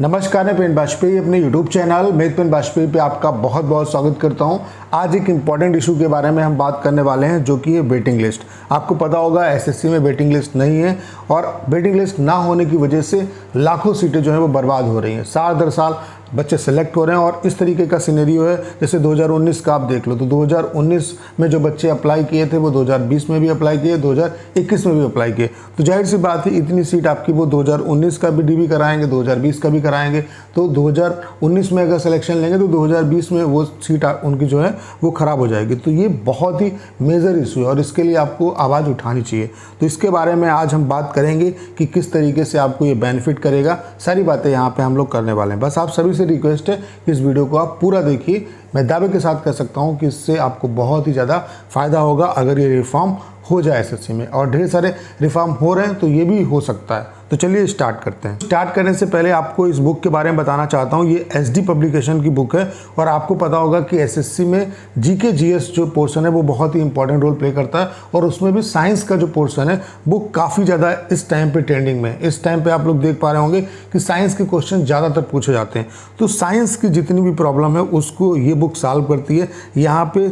नमस्कार, मैं पेन बाजपेयी अपने YouTube चैनल मेद पेन बाजपेयी पे आपका बहुत बहुत स्वागत करता हूं। आज एक इम्पॉर्टेंट इशू के बारे में हम बात करने वाले हैं, जो कि है वेटिंग लिस्ट। आपको पता होगा एसएससी में वेटिंग लिस्ट नहीं है और वेटिंग लिस्ट ना होने की वजह से लाखों सीटें जो हैं वो बर्बाद हो रही हैं। साल दर साल बच्चे सेलेक्ट हो रहे हैं और इस तरीके का सिनेरियो है। जैसे 2019 का आप देख लो, तो 2019 में जो बच्चे अप्लाई किए थे वो 2020 में भी अप्लाई किए, 2021 में भी अप्लाई किए। तो जाहिर सी बात है, इतनी सीट आपकी वो 2019 का भी डीबी कराएंगे, 2020 का भी कराएंगे। तो 2019 में अगर सिलेक्शन लेंगे तो 2020 में वो सीट उनकी जो है वो ख़राब हो जाएगी। तो ये बहुत ही मेजर इशू है और इसके लिए आपको आवाज़ उठानी चाहिए। तो इसके बारे में आज हम बात करेंगे कि किस तरीके से आपको ये बेनिफिट करेगा। सारी बातें यहाँ पे हम लोग करने वाले हैं। बस आप सभी से रिक्वेस्ट है कि इस वीडियो को आप पूरा देखिए। मैं दावे के साथ कह सकता हूँ कि इससे आपको बहुत ही ज़्यादा फ़ायदा होगा अगर ये रिफॉर्म हो जाए एसएससी में, और ढेर सारे रिफॉर्म हो रहे हैं तो ये भी हो सकता है। तो चलिए स्टार्ट करते हैं। स्टार्ट करने से पहले आपको इस बुक के बारे में बताना चाहता हूँ। ये एसडी पब्लिकेशन की बुक है और आपको पता होगा कि एसएससी में जीके जीएस जो पोर्शन है वो बहुत ही इंपॉर्टेंट रोल प्ले करता है और उसमें भी साइंस का जो पोर्शन है वो काफ़ी ज़्यादा इस टाइम पे ट्रेंडिंग में। इस टाइम पे आप लोग देख पा रहे होंगे कि साइंस के क्वेश्चन ज़्यादातर पूछे जाते हैं। तो साइंस की जितनी भी प्रॉब्लम है उसको ये बुक सॉल्व करती है। यहाँ पे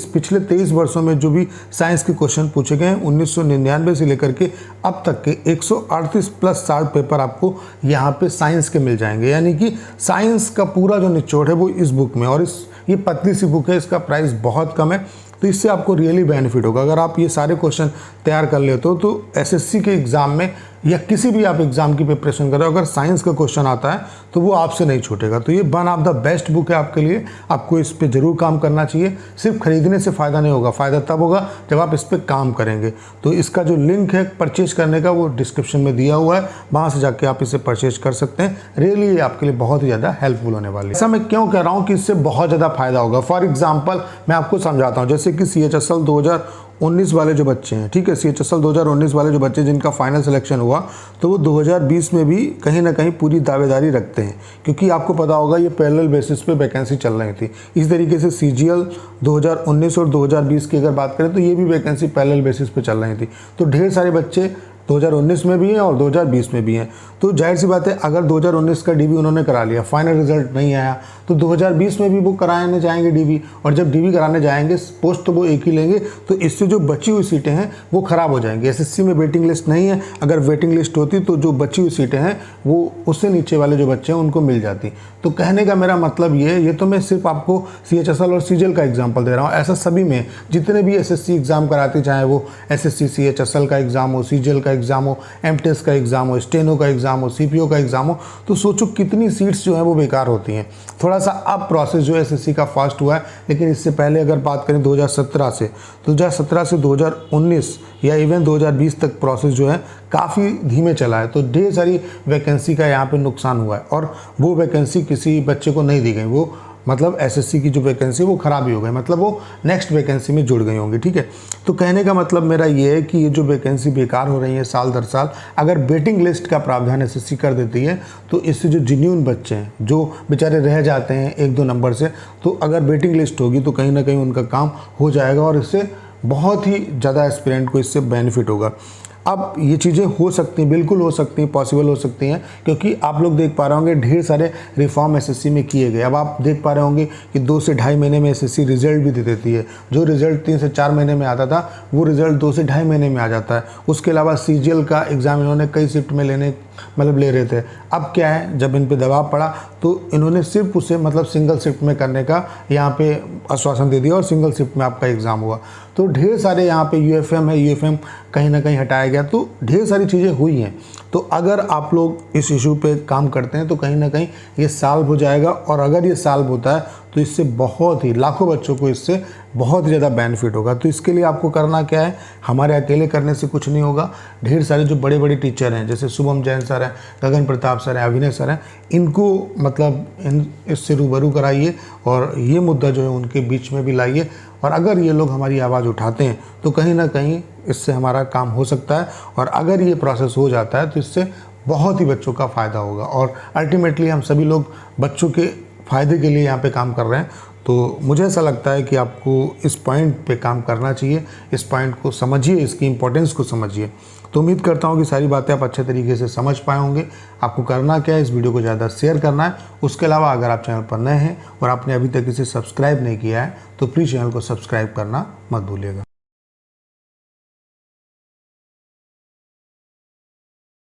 पिछले 23 वर्षों में जो भी साइंस के क्वेश्चन पूछे गए हैं 1999 से लेकर के अब तक के 138 प्लस 60 पेपर आपको यहाँ पे साइंस के मिल जाएंगे। यानी कि साइंस का पूरा जो निचोड़ है वो इस बुक में, और ये पतली सी बुक है, इसका प्राइस बहुत कम है। तो इससे आपको रियली बेनिफिट होगा। अगर आप ये सारे क्वेश्चन तैयार कर लेते हो तो एसएससी के एग्ज़ाम में या किसी भी आप एग्ज़ाम की प्रिपरेशन कर रहे हो, अगर साइंस का क्वेश्चन आता है तो वो आपसे नहीं छूटेगा। तो ये one of the best book है आपके लिए। आपको इस पे ज़रूर काम करना चाहिए। सिर्फ खरीदने से फ़ायदा नहीं होगा, फ़ायदा तब होगा जब आप इस पर काम करेंगे। तो इसका जो लिंक है परचेज करने का वो डिस्क्रिप्शन में दिया हुआ है, वहाँ से जाके आप इसे परचेज कर सकते हैं। रियली ये आपके लिए बहुत ही ज़्यादा हेल्पफुल होने वाली है। ऐसा मैं क्यों कह रहा हूँ कि इससे बहुत ज़्यादा फ़ायदा होगा। फॉर एग्जाम्पल मैं आपको समझाता हूँ। जैसे कि CHSL 2019 वाले जो बच्चे हैं, ठीक है, CHSL 2019 वाले जो बच्चे जिनका फाइनल सिलेक्शन हुआ, तो वो 2020 में भी कहीं ना कहीं पूरी दावेदारी रखते हैं, क्योंकि आपको पता होगा ये पैरेलल बेसिस पे वैकेंसी चल रही थी। इस तरीके से CGL 2019 और 2020 की अगर बात करें तो ये भी वैकेंसी पैरेलल बेसिस पे चल रही थी। तो ढेर सारे बच्चे 2019 में भी हैं और 2020 में भी हैं। तो जाहिर सी बात है, अगर 2019 का डीबी उन्होंने करा लिया, फाइनल रिजल्ट नहीं आया, तो 2020 में भी वो कराने जाएंगे डीबी, और जब डीबी कराने जाएंगे पोस्ट तो वो एक ही लेंगे। तो इससे जो बची हुई सीटें हैं वो ख़राब हो जाएंगी। एसएससी में वेटिंग लिस्ट नहीं है, अगर वेटिंग लिस्ट होती तो जो बची हुई सीटें हैं वो उससे नीचे वाले जो बच्चे हैं उनको मिल जाती। तो कहने का मेरा मतलब ये तो मैं सिर्फ आपको CHSL और CGL का एग्जाम्पल दे रहा हूँ। ऐसा सभी में जितने भी एसएससी एग्ज़ाम कराते, चाहे वो SSC CHSL का एग्ज़ाम हो, CGL का एग्ज़ाम हो, MTES का एग्ज़ाम हो, स्टेनो का एग्ज़ाम हो, CPO का एग्ज़ाम हो, तो सोचो कितनी सीट्स जो है वो बेकार होती हैं। थोड़ा सा अब प्रोसेस जो है एसएससी का फास्ट हुआ है, लेकिन इससे पहले अगर बात करें 2017 से 2019 या इवन 2020 तक प्रोसेस जो है काफ़ी धीमे चला है। तो ढेर सारी वैकेंसी का यहाँ पे नुकसान हुआ है और वो वैकेंसी किसी बच्चे को नहीं दी गई। वो मतलब एसएससी की जो वैकेंसी वो ख़राब ही हो गई, मतलब वो नेक्स्ट वैकेंसी में जुड़ गई होंगी, ठीक है। तो कहने का मतलब मेरा ये है कि ये जो वैकेंसी बेकार हो रही है साल दर साल, अगर वेटिंग लिस्ट का प्रावधान एसएससी कर देती है तो इससे जो जेन्युइन बच्चे हैं जो बेचारे रह जाते हैं 1-2 नंबर से, तो अगर वेटिंग लिस्ट होगी तो कहीं ना कहीं उनका काम हो जाएगा और इससे बहुत ही ज़्यादा एस्पिरेंट को इससे बेनिफिट होगा। अब ये चीज़ें हो सकती हैं, बिल्कुल हो सकती हैं, पॉसिबल हो सकती हैं, क्योंकि आप लोग देख पा रहे होंगे ढेर सारे रिफॉर्म एसएससी में किए गए। अब आप देख पा रहे होंगे कि 2 से ढाई महीने में एसएससी रिजल्ट भी दे देती है। जो रिजल्ट 3 से 4 महीने में आता था वो रिजल्ट 2 से ढाई महीने में आ जाता है। उसके अलावा CGL का एग्ज़ाम इन्होंने कई शिफ्ट में ले रहे थे। अब क्या है, जब इन पे दबाव पड़ा तो इन्होंने सिर्फ उसे मतलब सिंगल शिफ्ट में करने का यहाँ पे आश्वासन दे दिया और सिंगल शिफ्ट में आपका एग्ज़ाम हुआ। तो ढेर सारे यहाँ पे UFM है, UFM कहीं ना कहीं हटाया गया। तो ढेर सारी चीज़ें हुई हैं। तो अगर आप लोग इस इशू पे काम करते हैं तो कहीं ना कहीं ये सॉल्व हो जाएगा, और अगर ये सॉल्व होता है तो इससे बहुत ही लाखों बच्चों को इससे बहुत ही ज़्यादा बेनिफिट होगा। तो इसके लिए आपको करना क्या है, हमारे अकेले करने से कुछ नहीं होगा। ढेर सारे जो बड़े बड़े टीचर हैं, जैसे शुभम जैन सर हैं, गगन प्रताप सर हैं, अभिनय सर हैं, इनको मतलब इससे रूबरू कराइए और ये मुद्दा जो है उनके बीच में भी लाइए। और अगर ये लोग हमारी आवाज़ उठाते हैं तो कहीं ना कहीं इससे हमारा काम हो सकता है, और अगर ये प्रोसेस हो जाता है तो इससे बहुत ही बच्चों का फ़ायदा होगा। और अल्टीमेटली हम सभी लोग बच्चों के फ़ायदे के लिए यहाँ पे काम कर रहे हैं। तो मुझे ऐसा लगता है कि आपको इस पॉइंट पे काम करना चाहिए। इस पॉइंट को समझिए, इसकी इम्पोर्टेंस को समझिए। तो उम्मीद करता हूँ कि सारी बातें आप अच्छे तरीके से समझ पाए होंगे। आपको करना क्या है, इस वीडियो को ज़्यादा शेयर करना है। उसके अलावा अगर आप चैनल पर नए हैं और आपने अभी तक इसे सब्सक्राइब नहीं किया है तो प्लीज़ चैनल को सब्सक्राइब करना मत भूलिएगा।